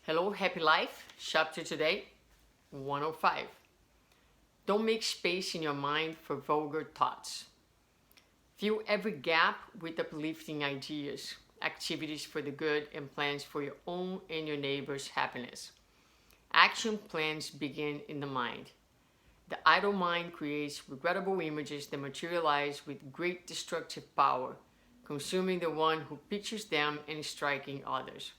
Hello, happy life. Chapter today 105. Don't make space in your mind for vulgar thoughts. Fill every gap with uplifting ideas, activities for the good, and plans for your own and your neighbor's happiness. Action plans begin in the mind. The idle mind creates regrettable images that materialize with great destructive power, consuming the one who pictures them and striking others.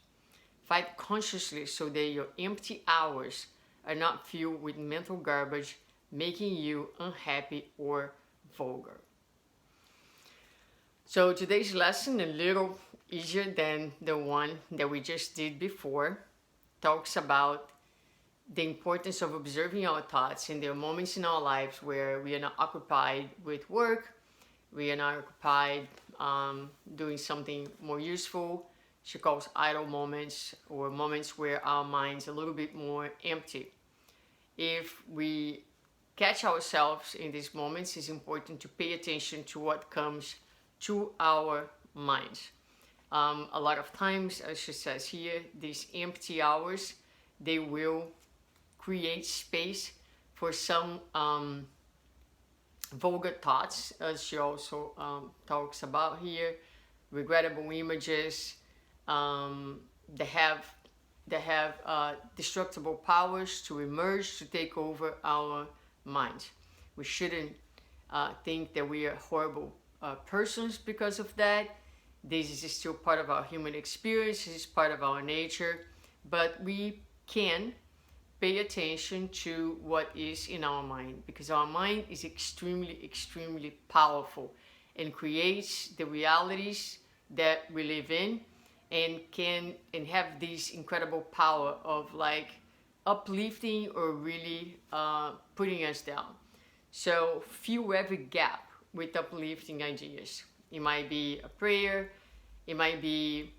Fight consciously so that your empty hours are not filled with mental garbage, making you unhappy or vulgar. So today's lesson, a little easier than the one that we just did before, talks about the importance of observing our thoughts. And there are moments in our lives where we are not occupied with work, we are not occupied doing something more useful. She calls idle moments, or moments where our mind's a little bit more empty. If we catch ourselves in these moments, it's important to pay attention to what comes to our minds. A lot of times, as she says here, these empty hours, they will create space for some vulgar thoughts, as she also talks about here, regrettable images, that have destructible powers to emerge, to take over our minds. We shouldn't think that we are horrible persons because of that. This is still part of our human experience, this is part of our nature, but we can pay attention to what is in our mind, because our mind is extremely powerful and creates the realities that we live in, and have this incredible power of like uplifting or really putting us down. So fill every gap with uplifting ideas. It might be a prayer, it might be,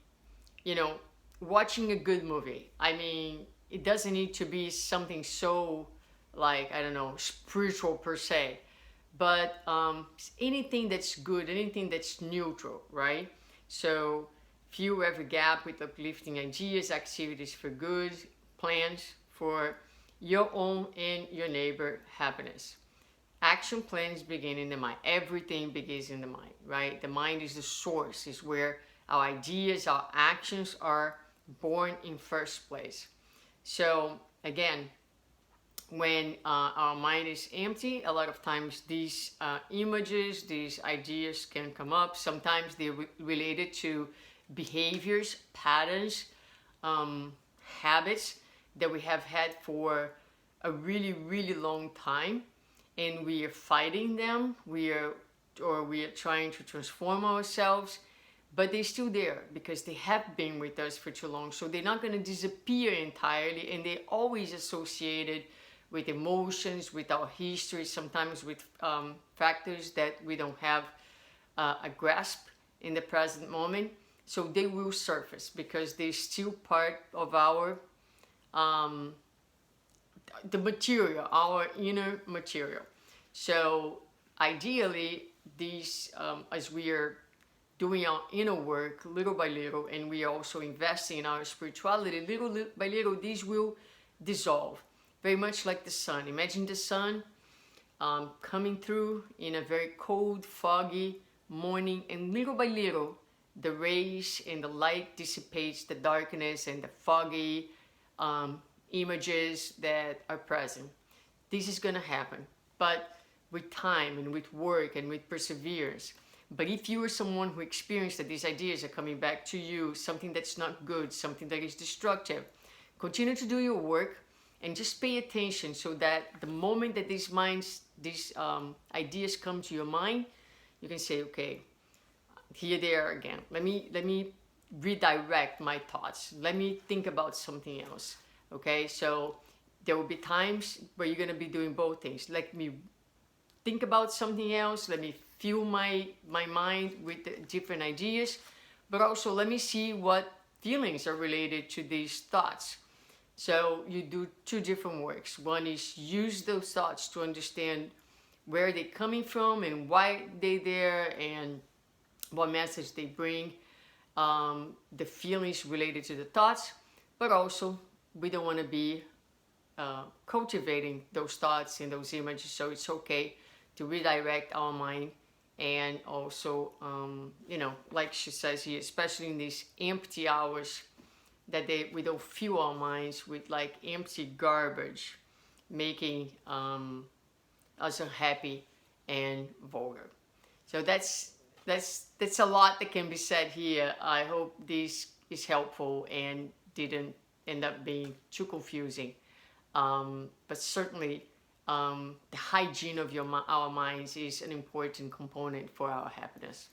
watching a good movie. I mean, it doesn't need to be something so, like, I don't know, spiritual per se, but anything that's good, anything that's neutral, right? So fill every gap with uplifting ideas, activities for good, plans for your own and your neighbor happiness. Action plans begin in the mind. Everything begins in the mind, right? The mind is the source, is where our ideas, our actions are born in first place. So again, when our mind is empty, a lot of times these images, these ideas can come up. Sometimes they're related to behaviors, patterns, habits that we have had for a really long time, and we are fighting them. We are trying to transform ourselves, but they're still there because they have been with us for too long. So they're not going to disappear entirely, and they're always associated with emotions, with our history, sometimes with factors that we don't have a grasp in the present moment. So they will surface because they're still part of our the material, our inner material. So ideally, these as we are doing our inner work little by little, and we are also investing in our spirituality little by little, these will dissolve. Very much like the sun. Imagine the sun coming through in a very cold, foggy morning, and little by little the rays and the light dissipates the darkness and the foggy images that are present. This is going to happen, but with time and with work and with perseverance. But if you are someone who experienced that these ideas are coming back to you, something that's not good, something that is destructive, continue to do your work and just pay attention, so that the moment that these ideas come to your mind, you can say, okay, here they are again. Let me redirect my thoughts. Let me think about something else. Okay, so there will be times where you're going to be doing both things. Let me think about something else. Let me fill my mind with the different ideas, but also let me see what feelings are related to these thoughts. So you do two different works. One is use those thoughts to understand where they're coming from and why they're there and what message they bring, the feelings related to the thoughts, but also we don't want to be cultivating those thoughts and those images. So it's okay to redirect our mind. And also, like she says here, especially in these empty hours, that we don't fill our minds with like empty garbage, making us unhappy and vulgar. So that's a lot that can be said here. I hope this is helpful and didn't end up being too confusing. But certainly, the hygiene of our minds is an important component for our happiness.